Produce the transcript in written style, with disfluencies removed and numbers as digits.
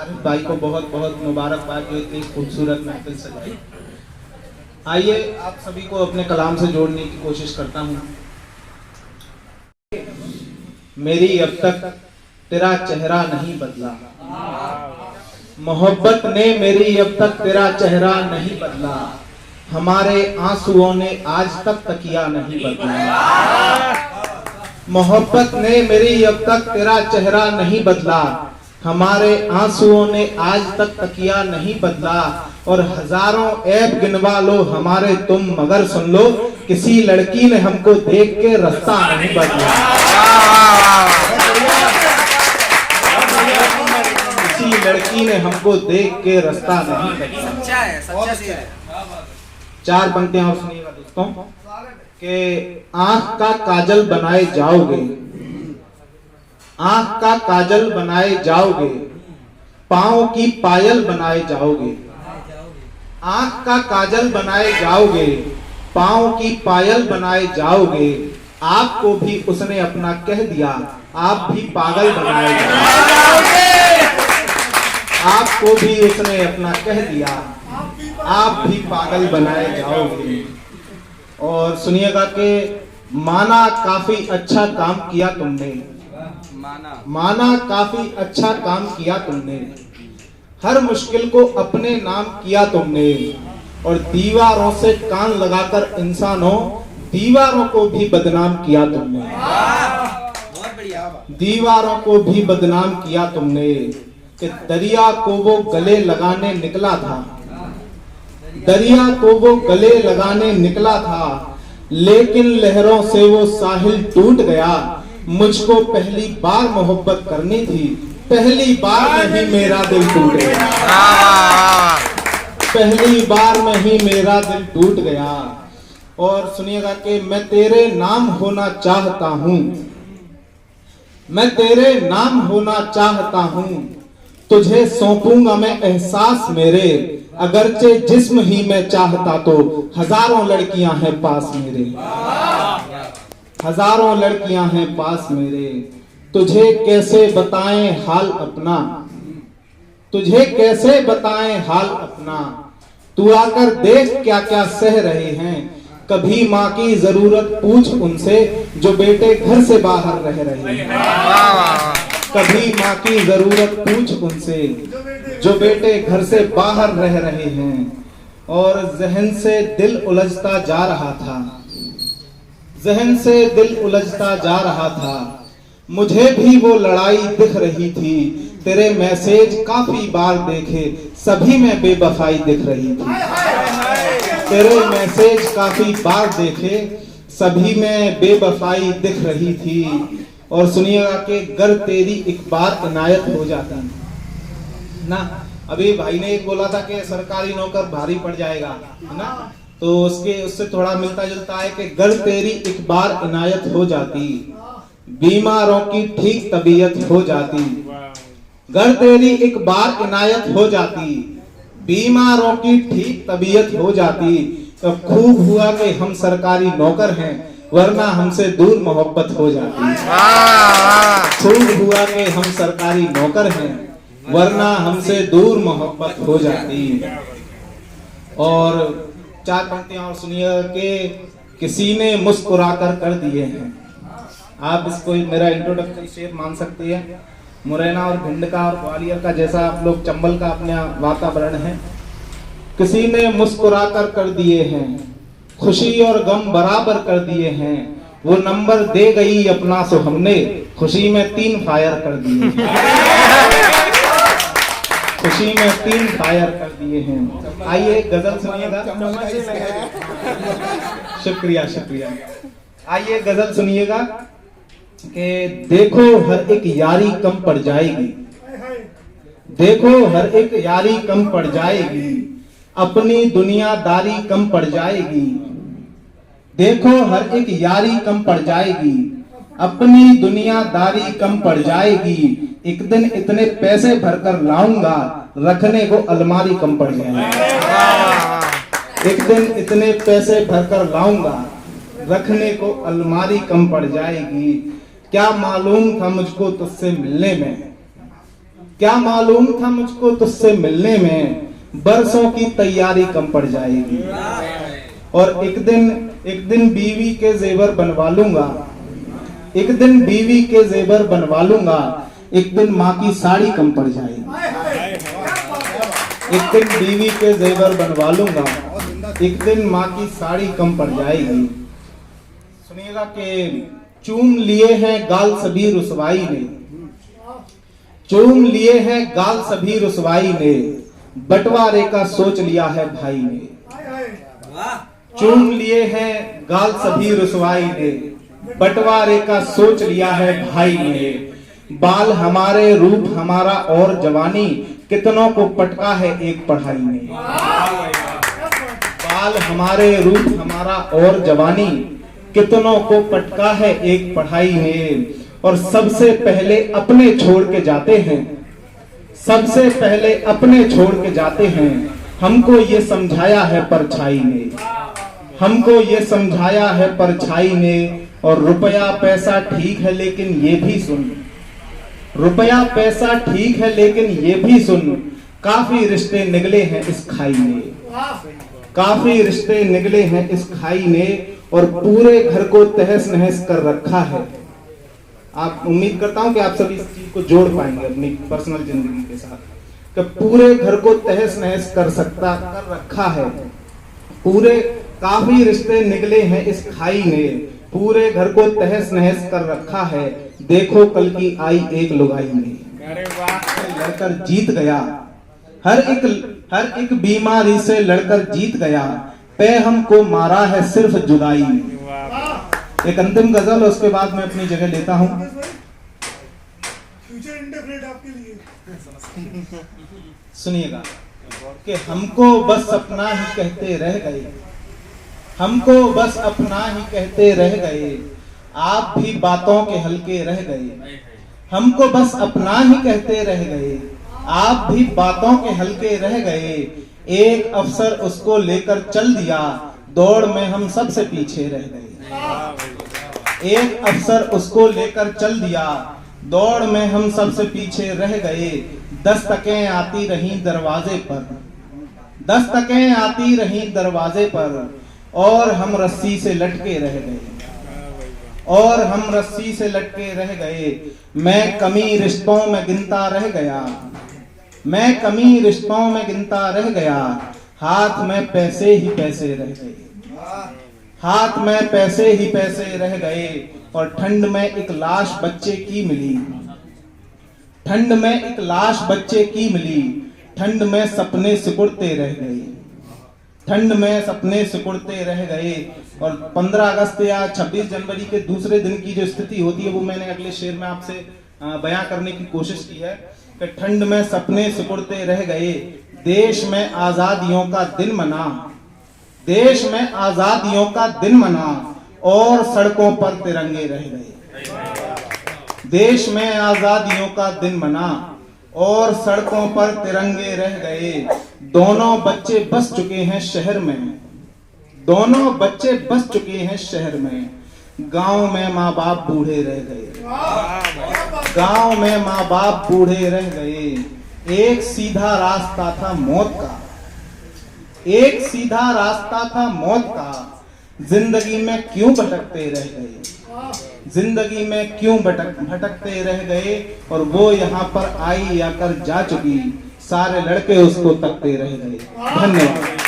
आरिफ भाई को बहुत बहुत मुबारकबाद जो इतनी खूबसूरत महफिल सजाई। आइए आप सभी को अपने कलाम से जोड़ने की कोशिश करता हूँ। मेरी अब तक तेरा चेहरा नहीं बदला, मोहब्बत ने मेरी अब तक तेरा चेहरा नहीं बदला, हमारे आंसुओं ने आज तक तकिया नहीं बदला। मोहब्बत ने मेरी अब तक तेरा चेहरा नहीं बदला, हमारे आंसुओं ने आज तक तकिया नहीं बदला। और हजारों ऐब गिनवा लो हमारे तुम, मगर सुन लो किसी लड़की ने हमको देख के रास्ता नहीं बदला। किसी लड़की ने हमको देख के रास्ता नहीं बदला। चार पंक्तियां और सुनिएगा दोस्तों कि आंख का काजल बनाए जाओगे, आंख का काजल बनाए जाओगे, पांव की पायल बनाए जाओगे। आंख का काजल बनाए जाओगे, पांव की पायल बनाए जाओगे। आपको भी उसने अपना कह दिया, आप भी पागल बनाए जाओगे। आपको भी उसने अपना कह दिया, आप भी पागल बनाए जाओगे। और सुनिएगा कि माना काफी अच्छा काम किया तुमने, माना काफी अच्छा काम किया तुमने, हर मुश्किल को अपने नाम किया तुमने। और दीवारों से कान लगाकर इंसानों, दीवारों को भी बदनाम किया तुमने, दीवारों को भी बदनाम किया तुमने। कि दरिया को वो गले लगाने निकला था, दरिया को वो गले लगाने निकला था, लेकिन लहरों से वो साहिल टूट गया। मुझको पहली बार मोहब्बत करनी थी, पहली बार में ही मेरा दिल टूट गया, पहली बार में ही मेरा दिल टूट गया। और सुनिएगा कि मैं तेरे नाम होना चाहता हूं, मैं तेरे नाम होना चाहता हूं, तुझे सौंपूंगा मैं एहसास मेरे। अगरचे जिस्म ही मैं चाहता तो हजारों लड़कियां हैं पास मेरे, हजारों लड़कियां हैं पास मेरे। तुझे कैसे बताएं हाल अपना, तुझे कैसे बताएं हाल अपना, तू आकर देख क्या क्या सह रहे हैं। कभी माँ की जरूरत पूछ उनसे जो बेटे घर से बाहर रह रहे हैं, कभी माँ की जरूरत पूछ उनसे जो बेटे घर से बाहर रह रहे हैं। और जहन से दिल उलझता जा रहा था, जहन से दिल उलझता जा रहा था, मुझे भी वो लड़ाई दिख रही थी। तेरे मैसेज काफी बार देखे, सभी में बेवफाई दिख रही थी, तेरे मैसेज काफी बार देखे, सभी में बेवफाई दिख रही थी। और सुनिएगा कि गर तेरी एक बार इनायत हो जाती ना, अभी भाई ने एक बोला था कि सरकारी नौकर भारी पड़ जाएगा, है ना, तो उससे थोड़ा मिलता जुलता है कि गर तेरी एक बार इनायत हो जाती, बीमारों की ठीक तबीयत हो जाती। गर तेरी एक बार इनायत हो जाती, बीमारों की ठीक तबीयत हो जाती। तो खूब हुआ कि हम सरकारी नौकर हैं, वरना हमसे दूर मोहब्बत हो जाती। खूब हुआ कि हम सरकारी नौकर हैं, वरना हमसे दूर मोहब्बत हो जाती। और चार पंक्तियां और सुनिए कि किसी ने मुस्कुराकर कर दिए हैं। आप इसको मेरा इंट्रोडक्टरी शेर मान सकती है। मुरैना और भिंड का और ग्वालियर का जैसा आप लोग चंबल का अपना वातावरण है। किसी ने मुस्कुराकर कर दिए हैं, खुशी और गम बराबर कर दिए हैं। वो नंबर दे गई अपना सो हमने, खुशी में 3 फायर कर दिए, खुशी में 3 फायर कर दिए हैं। आइए गजल सुनिएगा। शुक्रिया शुक्रिया। आइए गजल सुनिएगा कि देखो हर एक यारी कम पड़ जाएगी, देखो हर एक यारी कम पड़ जाएगी, अपनी दुनियादारी कम पड़ जाएगी। देखो हर एक यारी कम पड़ जाएगी, अपनी दुनियादारी कम पड़ जाएगी। एक दिन इतने पैसे भरकर लाऊंगा, रखने को अलमारी कम पड़ जाएगी। एक दिन इतने पैसे भरकर लाऊंगा, रखने को अलमारी कम पड़ जाएगी। क्या मालूम था मुझको तुझसे मिलने में, क्या मालूम था मुझको तुझसे मिलने में बरसों की तैयारी कम पड़ जाएगी। और एक दिन बीवी के जेवर बनवा लूंगा, एक दिन बीवी के जेवर बनवा लूंगा, एक दिन माँ की साड़ी कम पड़ जाएगी। एक दिन बीवी के जेवर बनवा लूंगा, एक दिन माँ की साड़ी कम पड़ जाएगी। सुनिएगा कि चूम लिए हैं गाल सभी रुसवाई ने, चूम लिए हैं गाल सभी रुसवाई ने, बंटवारे का सोच लिया है भाई ने। चूम लिए हैं गाल सभी रुसवाई ने, बंटवारे का सोच लिया है भाई ने। बाल हमारे रूप हमारा और जवानी, कितनों को पटका है एक पढ़ाई ने। बाल हमारे रूप हमारा और जवानी, कितनों को पटका है एक पढ़ाई ने। और सबसे पहले अपने छोड़ के जाते हैं, सबसे पहले अपने छोड़ के जाते हैं। हमको ये समझाया है परछाई ने, हमको ये समझाया है परछाई ने। और रुपया पैसा ठीक है लेकिन ये भी सुन, रुपया पैसा ठीक है लेकिन ये भी सुन, काफी रिश्ते निकले हैं इस खाई में, काफी रिश्ते निकले हैं इस खाई ने। और पूरे घर को तहस नहस कर रखा है। आप उम्मीद करता हूं कि आप सभी इस चीज को जोड़ पाएंगे अपनी पर्सनल जिंदगी के साथ, कि पूरे घर को तहस नहस कर रखा है। पूरे काफी रिश्ते निकले हैं इस खाई ने, पूरे घर को तहस नहस कर रखा है। देखो कल की आई एक लुगाई ने, लड़कर जीत गया, हर एक बीमारी से लड़कर जीत गया। पे हमको मारा है सिर्फ जुदाई ने। एक अंतिम गजल, उसके बाद मैं अपनी जगह लेता हूं। सुनिएगा कि हमको बस अपना ही कहते रह गए, हमको बस अपना ही कहते रह गए, आप भी बातों के हल्के रह गए। हमको बस अपना ही कहते रह गए, आप भी बातों के हल्के रह गए। एक अफसर उसको लेकर चल दिया, दौड़ में हम सबसे पीछे रह गए। एक अफसर उसको लेकर चल दिया, दौड़ में हम सबसे पीछे रह गए। दस्तकें आती रहीं दरवाजे पर, दस्तकें आती रहीं दरवाजे पर, और हम रस्सी से लटके रह गए, और हम रस्सी से लटके रह गए। मैं कमी रिश्तों में गिनता रह गया, मैं कमी रिश्तों में गिनता रह गया। हाथ में पैसे ही पैसे रह गए, हाथ में पैसे ही पैसे रह गए। और ठंड में एक लाश बच्चे की मिली, ठंड में एक लाश बच्चे की मिली। ठंड में सपने सिकुड़ते रह गए, ठंड में सपने सिकुड़ते रह गए। और 15 अगस्त या 26 जनवरी के दूसरे दिन की जो स्थिति होती है वो मैंने अगले शेर में आपसे बयां करने की कोशिश की है कि ठंड में सपने सिकुड़ते रह गए। देश में आजादियों का दिन मना, देश में आजादियों का दिन मना, और सड़कों पर तिरंगे रह गए। देश में आजादियों का दिन मना, और सड़कों पर तिरंगे रह गए। दोनों बच्चे बस चुके हैं शहर में, दोनों बच्चे बस चुके हैं शहर में। गांव में माँ बाप बूढ़े रह गए, गांव में माँ बाप बूढ़े रह गए। एक सीधा रास्ता था मौत का, एक सीधा रास्ता था मौत का। जिंदगी में क्यों भटकते रह गए, जिंदगी में क्यों भटकते रह गए। और वो यहाँ पर आई आकर जा चुकी, सारे लड़के उसको तकते रह गए। धन्यवाद।